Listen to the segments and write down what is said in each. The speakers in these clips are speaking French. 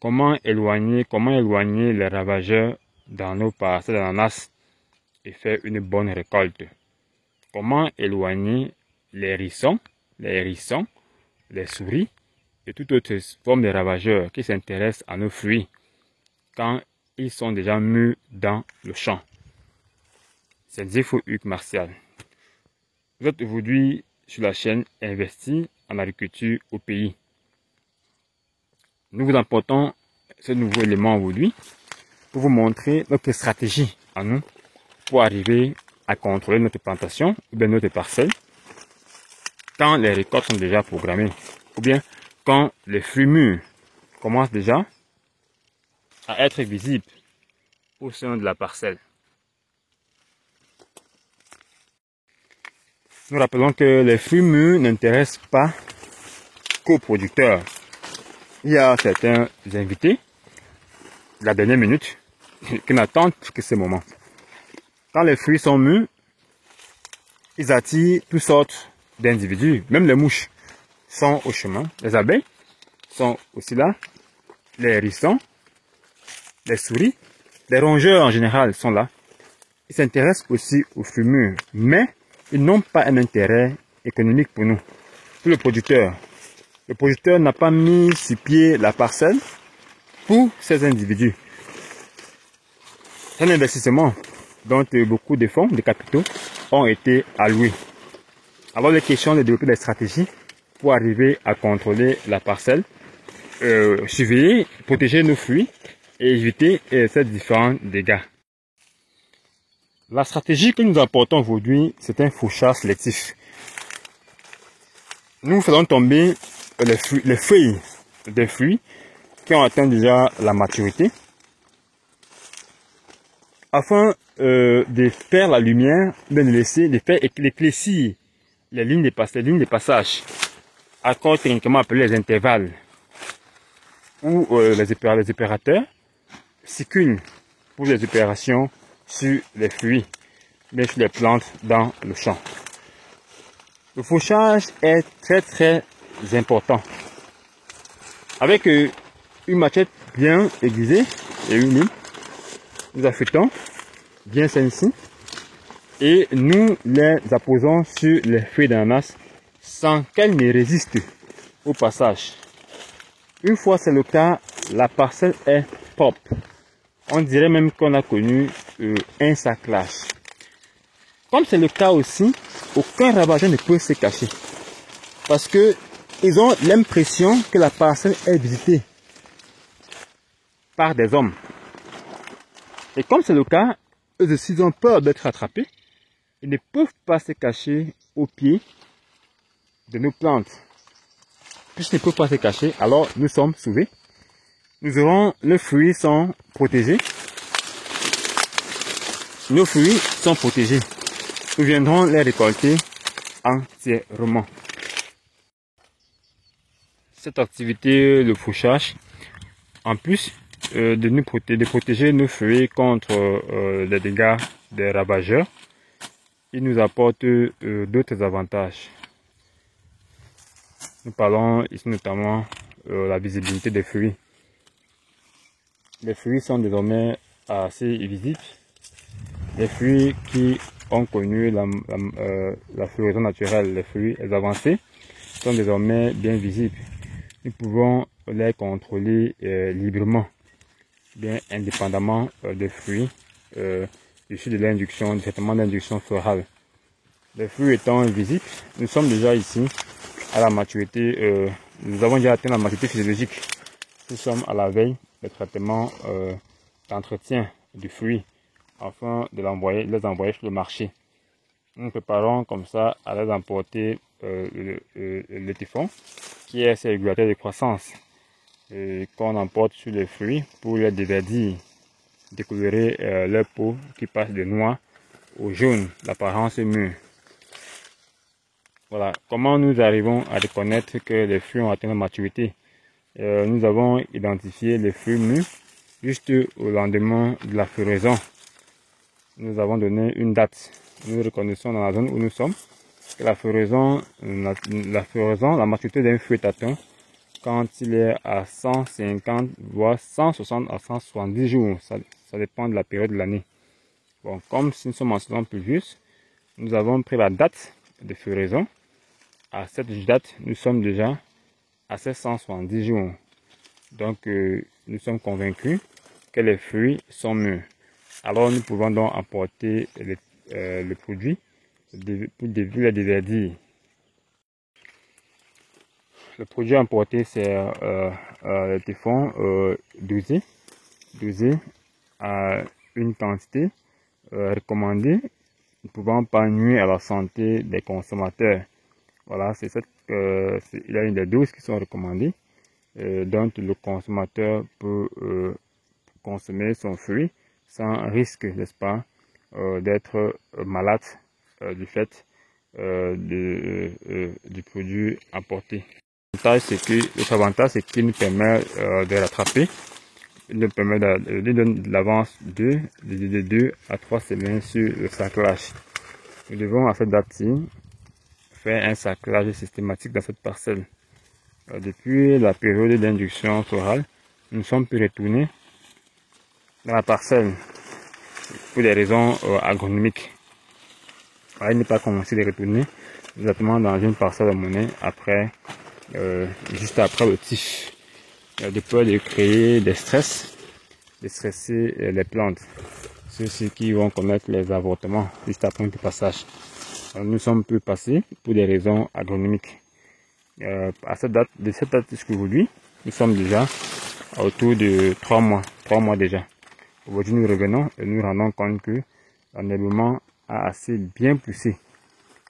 comment éloigner les ravageurs dans nos parcelles d'ananas et faire une bonne récolte. Comment éloigner les hérissons, les souris et toute autre forme de ravageurs qui s'intéressent à nos fruits quand ils sont déjà mûrs dans le champ. C'est Zépho Hugues Martial. Vous êtes aujourd'hui sur la chaîne Investir en agriculture au pays. Nous vous apportons ce nouveau élément aujourd'hui pour vous montrer notre stratégie à nous pour arriver à contrôler notre plantation ou bien notre parcelle quand les récoltes sont déjà programmées ou bien quand les fruits mûrs commencent déjà à être visibles au sein de la parcelle. Nous rappelons que les fruits mûrs n'intéressent pas qu'aux producteurs. Il y a certains invités de la dernière minute qui n'attendent que ce moment. Quand les fruits sont mûrs, ils attirent toutes sortes d'individus. Même les mouches sont au chemin. Les abeilles sont aussi là. Les hérissons, les souris, les rongeurs en général sont là. Ils s'intéressent aussi aux fruits mûrs. Mais ils n'ont pas un intérêt économique pour nous, pour le producteur. Le producteur n'a pas mis sur pied la parcelle pour ces individus. C'est un investissement dont beaucoup de fonds, de capitaux ont été alloués. Alors, il est question de développer des stratégies pour arriver à contrôler la parcelle, surveiller, protéger nos fruits et éviter ces différents dégâts. La stratégie que nous apportons aujourd'hui, c'est un fauchage sélectif. Nous faisons tomber les feuilles des fruits qui ont atteint déjà la maturité afin de faire la lumière, de faire éclaircir les lignes de passage, encore techniquement appelées les intervalles, où les opérateurs circulent pour les opérations sur les fruits, mais sur les plantes dans le champ. Le fauchage est très important. Avec une machette bien aiguisée et une lime, nous affûtons bien celle-ci et nous les apposons sur les feuilles d'ananas sans qu'elles ne résistent au passage. Une fois c'est le cas, la parcelle est propre. On dirait même qu'on a connu un saclage. Comme c'est le cas aussi, aucun ravageur ne peut se cacher. Parce que ils ont l'impression que la parcelle est visitée par des hommes. Et comme c'est le cas, eux aussi ont peur d'être attrapés. Ils ne peuvent pas se cacher au pied de nos plantes. Puisqu'ils ne peuvent pas se cacher, alors nous sommes sauvés. Nos fruits sont protégés. Nos fruits sont protégés. Nous viendrons les récolter entièrement. Cette activité de fauchage, en plus de protéger nos fruits contre les dégâts des ravageurs, il nous apporte d'autres avantages. Nous parlons ici notamment de la visibilité des fruits. Les fruits sont désormais assez visibles. Les fruits qui ont connu la floraison naturelle, les fruits avancés, sont désormais bien visibles. Nous pouvons les contrôler librement, bien indépendamment des fruits issus de l'induction, du traitement d'induction florale. Les fruits étant visibles, nous sommes déjà ici à la maturité, nous avons déjà atteint la maturité physiologique. Nous sommes à la veille des traitements d'entretien du fruit afin de les envoyer sur le marché. Nous préparons comme ça à les emporter le typhon, qui est ce régulateur de croissance qu'on emporte sur les fruits pour les déverdir, décolorer leur peau qui passe de noir au jaune, l'apparence mûre. Voilà, comment nous arrivons à reconnaître que les fruits ont atteint la maturité. Nous avons identifié les fruits mûrs juste au lendemain de la floraison. Nous avons donné une date. Nous reconnaissons dans la zone où nous sommes que la floraison, la maturité d'un fruit est atteinte quand il est à 150, voire 160 à 170 jours. Ça dépend de la période de l'année. Bon, comme si nous sommes en saison pluvieuse, nous avons pris la date de floraison. À cette date, nous sommes déjà à 770 jours. Donc, nous sommes convaincus que les fruits sont mûrs. Alors, nous pouvons donc apporter le produit pour les déverdir. Le produit importé, c'est le téflon dosé à une quantité recommandée, ne pouvant pas nuire à la santé des consommateurs. Voilà, il y a une des doses qui sont recommandées, donc le consommateur peut consommer son fruit sans risque, n'est-ce pas, d'être malade du fait du produit importé. L'autre avantage, c'est qu'il nous permet de rattraper. Il nous permet de donner de l'avance de 2 à 3 semaines sur le saclage. Nous devons à cette date-ci faire un saclage systématique dans cette parcelle. Depuis la période d'induction florale, nous ne sommes plus retournés dans la parcelle pour des raisons agronomiques. Il n'est pas commencé de retourner exactement dans une parcelle de monnaie juste après le tige, de peur de créer des stress, de stresser les plantes, ceux qui vont commettre les avortements juste après le passage. Nous sommes plus passés pour des raisons agronomiques. De cette date jusqu'à aujourd'hui, nous sommes déjà autour de 3 mois déjà. Aujourd'hui, nous revenons et nous rendons compte que l'enherbement a assez bien poussé.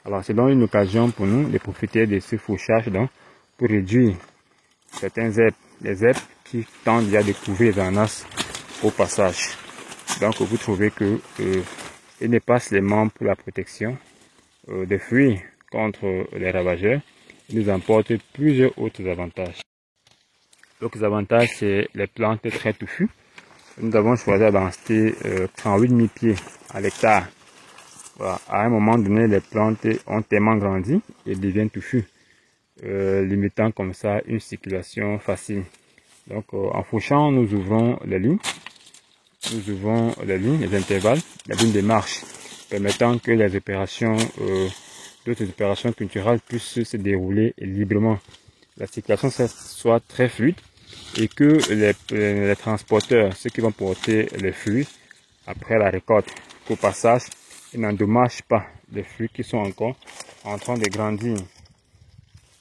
Alors, c'est donc une occasion pour nous de profiter de ce fauchage pour réduire certaines herbes, les herbes qui tendent déjà à découvrir les ananas au passage. Donc, vous trouvez que il n'est pas seulement pour la protection des fruits contre les ravageurs, il nous apporte plusieurs autres avantages. L'autre avantage, c'est les plantes très touffues. Nous avons choisi la densité 38 000 pieds à l'hectare. Voilà. À un moment donné, les plantes ont tellement grandi et deviennent touffues, limitant comme ça une circulation facile. Donc, en fauchant, nous ouvrons les lignes. Les intervalles, les lignes de marche, permettant que les opérations, d'autres opérations culturelles puissent se dérouler librement. La circulation soit très fluide et que les transporteurs, ceux qui vont porter les fruits après la récolte, au passage, ils n'endommagent pas les fruits qui sont encore en train de grandir.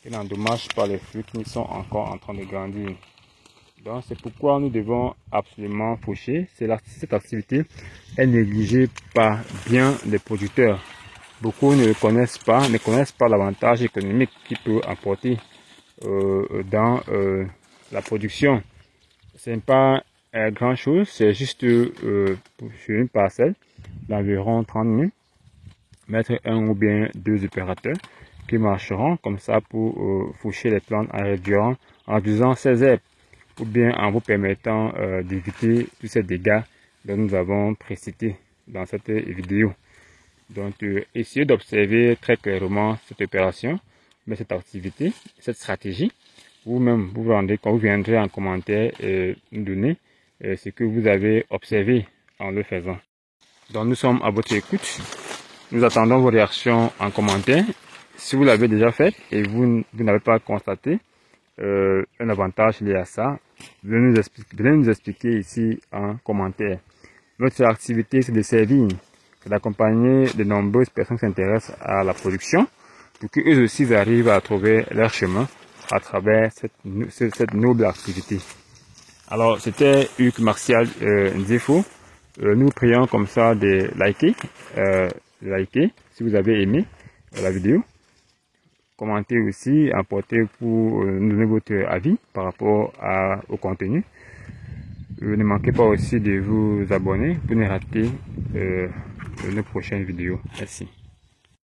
Ils n'endommagent pas les fruits qui sont encore en train de grandir. Donc c'est pourquoi nous devons absolument faucher. Cette activité est négligée par bien des producteurs. Beaucoup ne connaissent pas l'avantage économique qu'il peut apporter dans la production. Ce n'est pas grand chose, c'est juste sur une parcelle d'environ 30 minutes, mettre 1 ou bien 2 opérateurs qui marcheront comme ça pour faucher les plantes en réduisant ces herbes, ou bien en vous permettant d'éviter tous ces dégâts dont nous avons précité dans cette vidéo. Donc, essayez d'observer très clairement cette opération, mais cette activité, cette stratégie. Vous-même, vous viendrez en commentaire nous donner ce que vous avez observé en le faisant. Donc, nous sommes à votre écoute. Nous attendons vos réactions en commentaire. Si vous l'avez déjà fait et vous n'avez pas constaté un avantage lié à ça, venez nous expliquer ici en commentaire. Notre activité, c'est de servir, c'est d'accompagner de nombreuses personnes qui s'intéressent à la production pour qu'eux aussi arrivent à trouver leur chemin à travers cette noble activité. Alors, c'était Hugues Martial Nzefo. Nous prions comme ça de liker si vous avez aimé la vidéo. Commentez aussi, apportez pour nous donner votre avis par rapport au contenu. Ne manquez pas aussi de vous abonner pour ne rater nos prochaines vidéos. Merci.